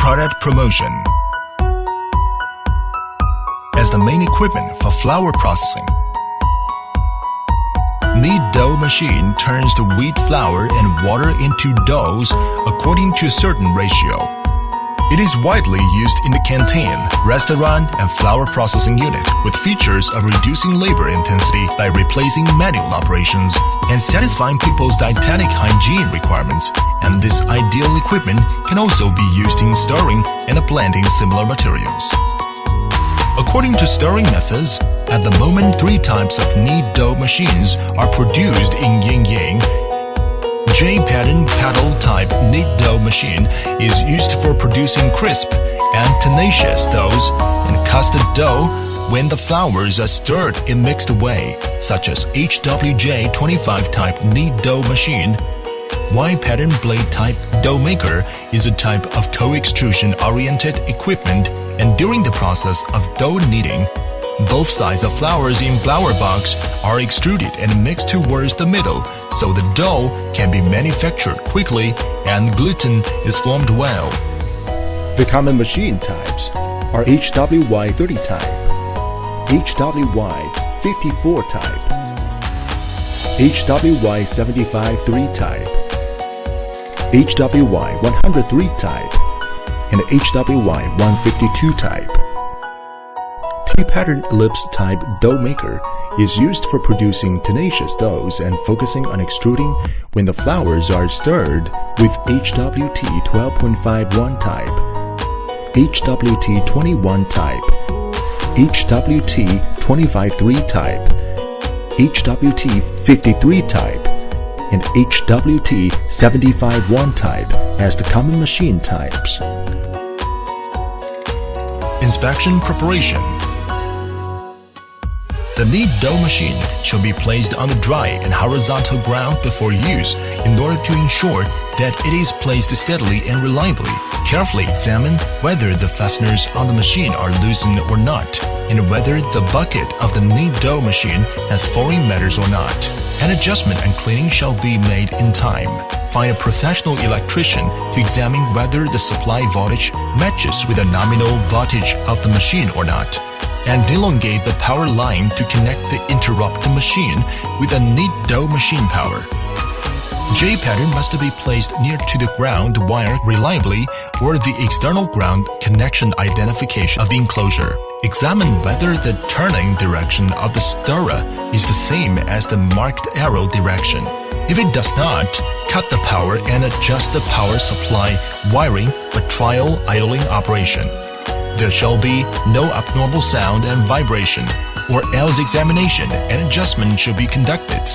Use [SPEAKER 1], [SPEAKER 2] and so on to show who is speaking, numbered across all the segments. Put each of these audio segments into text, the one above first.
[SPEAKER 1] Product promotion. As the main equipment for flour processing, knead dough machine turns the wheat flour and water into doughs according to a certain ratio. It is widely used in the canteen, restaurant, and flour processing unit with features of reducing labor intensity by replacing manual operations and satisfying people's dietetic hygiene requirements. And this ideal equipment can also be used in stirring and blending similar materials. According to stirring methods, at the moment 3 types of knead dough machines are produced in Yin-Yang. J-pattern paddle type knead dough machine is used for producing crisp and tenacious doughs and custard dough when the flours are stirred in mixed way, such as HWJ25 type knead dough machine. Y-pattern blade type dough maker is a type of co-extrusion-oriented equipment, and during the process of dough kneading, both sides of flours in flour box are extruded and mixed towards the middle, so the dough can be manufactured quickly and gluten is formed well.
[SPEAKER 2] The common machine types are HWY30 type, HWY54 type, HWY75-3 type, HWY103 type, and HWY152 type. T-pattern ellipse type dough maker is used for producing tenacious doughs and focusing on extruding when the flours are stirred with HWT 12.51 type, HWT 21 type, HWT 25-3 type, HWT 53 type, and HWT 75-1 type as the common machine types.
[SPEAKER 1] Inspection preparation. The knead dough machine should be placed on the dry and horizontal ground before use in order to ensure that it is placed steadily and reliably. Carefully examine whether the fasteners on the machine are loosened or not, and whether the bucket of the knead dough machine has foreign matters or not. An adjustment and cleaning shall be made in time. Find a professional electrician to examine whether the supply voltage matches with the nominal voltage of the machine or not, and elongate the power line to connect the interrupted machine with a knead dough machine power. J-pattern must be placed near to the ground wire reliably or the external ground connection identification of the enclosure. Examine whether the turning direction of the stirrer is the same as the marked arrow direction. If it does not, cut the power and adjust the power supply wiring for trial idling operation. There shall be no abnormal sound and vibration, or else examination and adjustment should be conducted.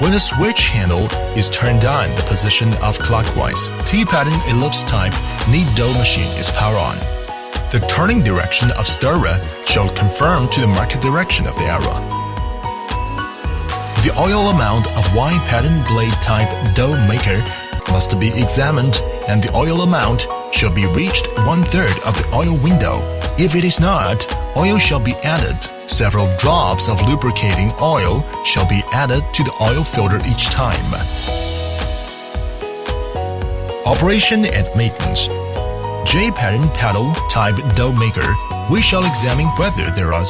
[SPEAKER 1] When the switch handle is turned on the position of clockwise, T-pattern ellipse type knead dough machine is power on. The turning direction of stirrer shall conform to the marked direction of the arrow. The oil amount of Y-pattern blade type dough maker must be examined, and the oil amount shall be reached 1/3 of the oil window. If it is not, oil shall be added. Several drops of lubricating oil shall be added to the oil filter each time. Operation and maintenance. J-pattern paddle type dough maker, we shall examine whether there are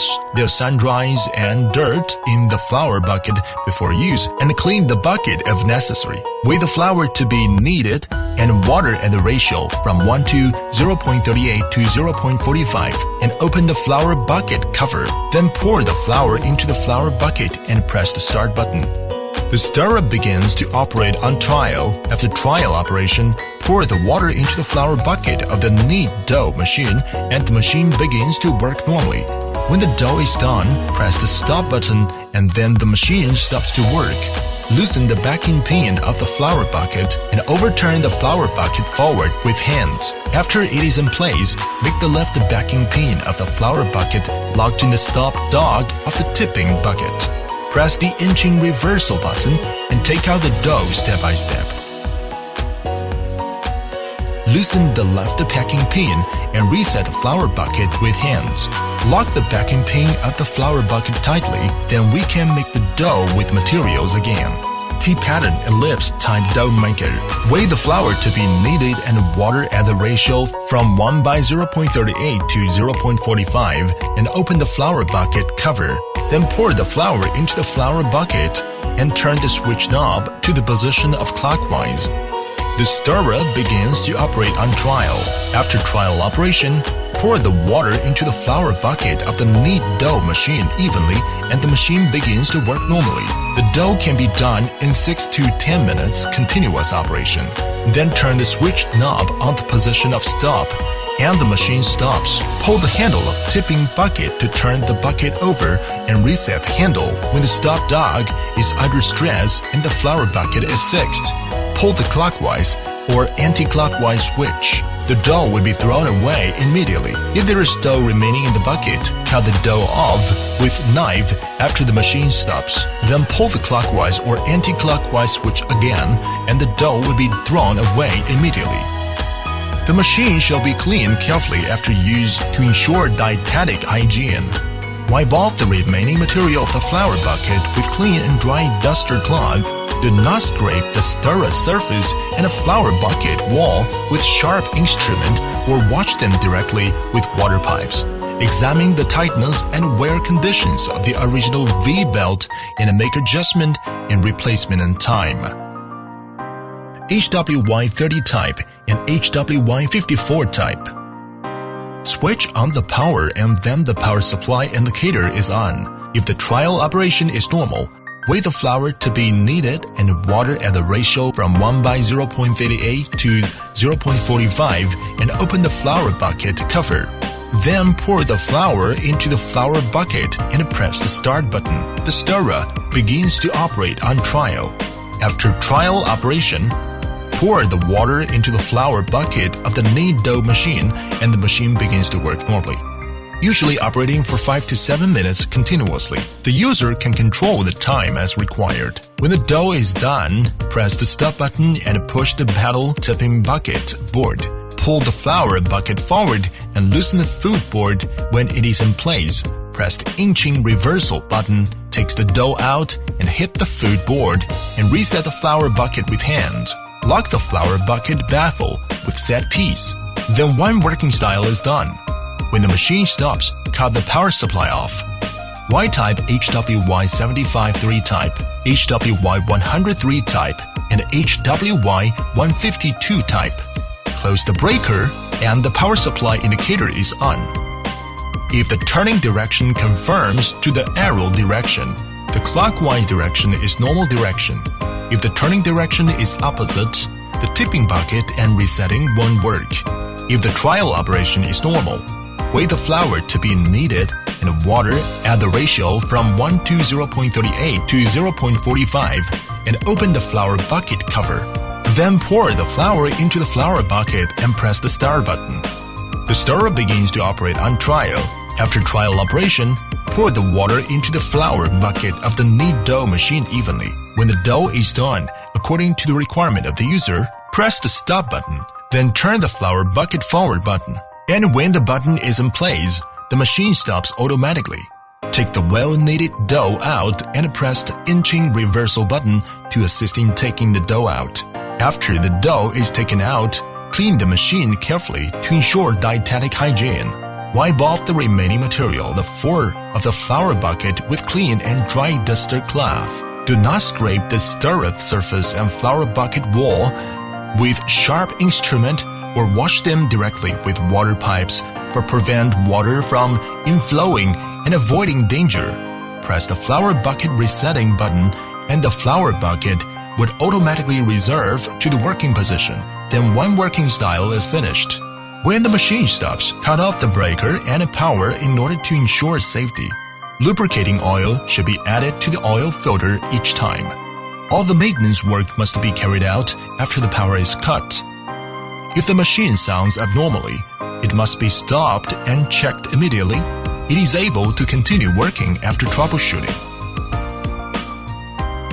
[SPEAKER 1] sun-dries and dirt in the flour bucket before use, and clean the bucket if necessary. Weigh the flour to be kneaded and water at the ratio from 1 to 0.38 to 0.45, and open the flour bucket cover. Then pour the flour into the flour bucket and press the start button. The stirrer begins to operate on trial. After trial operation, pour the water into the flour bucket of the knead dough machine, and the machine begins to work normally. When the dough is done, press the stop button and then the machine stops to work. Loosen the backing pin of the flour bucket and overturn the flour bucket forward with hands. After it is in place, make the left backing pin of the flour bucket locked in the stop dog of the tipping bucket. Press the inching reversal button and take out the dough step by step. Loosen the left packing pin and reset the flour bucket with hands. Lock the backing pin of the flour bucket tightly, then we can make the dough with materials again. T-pattern ellipse type dough maker. Weigh the flour to be kneaded and water at the ratio from 1:0.38 to 0.45 and open the flour bucket cover. Then pour the flour into the flour bucket and turn the switch knob to the position of clockwise. The stirrer begins to operate on trial. After trial operation, pour the water into the flour bucket of the knead dough machine evenly and the machine begins to work normally. The dough can be done in 6 to 10 minutes continuous operation. Then turn the switch knob on the position of stop and the machine stops. Pull the handle of tipping bucket to turn the bucket over and reset the handle when the stop dog is under stress and the flour bucket is fixed. Pull the clockwise or anti-clockwise switch. The dough will be thrown away immediately. If there is dough remaining in the bucket, cut the dough off with knife after the machine stops. Then pull the clockwise or anti-clockwise switch again and the dough will be thrown away immediately. The machine shall be cleaned carefully after use to ensure dietetic hygiene. Wipe off the remaining material of the flour bucket with clean and dry duster cloth. Do not scrape the stirrer surface and a flour bucket wall with sharp instrument or wash them directly with water pipes. Examine the tightness and wear conditions of the original V-belt and make adjustment and replacement in time. HWY30 type and HWY54 type. Switch on the power and then the power supply indicator is on. If the trial operation is normal, weigh the flour to be kneaded and water at the ratio from 1:0.38 to 0.45 and open the flour bucket cover. Then pour the flour into the flour bucket and press the start button. The stirrer begins to operate on trial. After trial operation, pour the water into the flour bucket of the knead dough machine and the machine begins to work normally, usually operating for 5 to 7 minutes continuously. The user can control the time as required. When the dough is done, press the stop button and push the paddle tipping bucket board. Pull the flour bucket forward and loosen the food board when it is in place. Press the inching reversal button, takes the dough out and hit the food board and reset the flour bucket with hands. Lock the flour bucket baffle with set piece. Then one working style is done. When the machine stops, cut the power supply off. Y-type HWY75-3 type, HWY103 type, and HWY152 type. Close the breaker and the power supply indicator is on. If the turning direction confirms to the arrow direction, the clockwise direction is normal direction. If the turning direction is opposite, the tipping bucket and resetting won't work. If the trial operation is normal, weigh the flour to be kneaded and water at the ratio from 1:0.38 to 0.45 and open the flour bucket cover. Then pour the flour into the flour bucket and press the start button. The stirrer begins to operate on trial. After trial operation, pour the water into the flour bucket of the knead dough machine evenly. When the dough is done, according to the requirement of the user, press the stop button, then turn the flour bucket forward button. And when the button is in place, the machine stops automatically. Take the well-kneaded dough out and press the inching reversal button to assist in taking the dough out. After the dough is taken out, clean the machine carefully to ensure dietetic hygiene. Wipe off the remaining material, the floor of the flour bucket with clean and dry duster cloth. Do not scrape the stirrer surface and flour bucket wall with sharp instrument or wash them directly with water pipes for prevent water from inflowing and avoiding danger. Press the flour bucket resetting button and the flour bucket would automatically reserve to the working position. Then one working style is finished. When the machine stops, cut off the breaker and power in order to ensure safety. Lubricating oil should be added to the oil filter each time. All the maintenance work must be carried out after the power is cut. If the machine sounds abnormally, it must be stopped and checked immediately. It is able to continue working after troubleshooting.